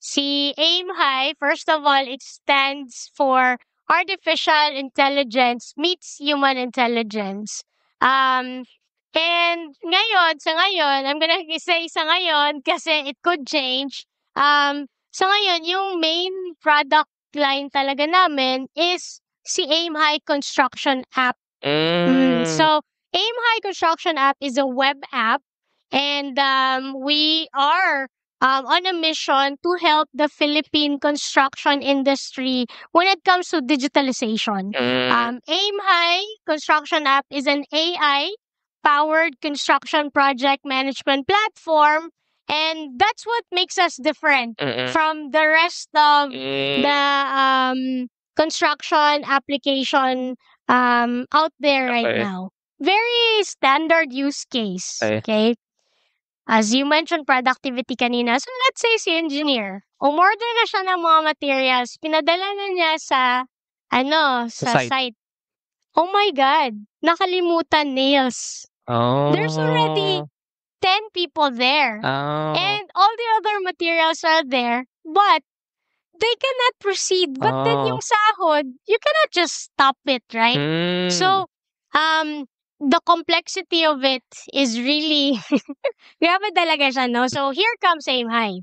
Si AIM High, first of all, it stands for Artificial Intelligence Meets Human Intelligence. Um, and sa ngayon, I'm gonna say sa ngayon kasi it could change. Sa ngayon, yung main product line talaga namin is si AIM High Construction App. So, AIM High Construction App is a web app, and we are on a mission to help the Philippine construction industry when it comes to digitalization. AIM High Construction App is an AI powered construction project management platform, and that's what makes us different from the rest of the construction application out there right Okay. now. Very standard use case. Okay. Okay. As you mentioned, productivity kanina. So, let's say si engineer, umorder na siya ng mga materials, pinadala na niya sa Sa site. site. Oh my God, nakalimutan nails. There's already Oh. 10 people there. Oh. And all the other materials are there, but they cannot proceed. But then Oh. yung sahod, you cannot just stop it, right? So, the complexity of it is really, grabe talaga siya, no? So, here comes AIM High.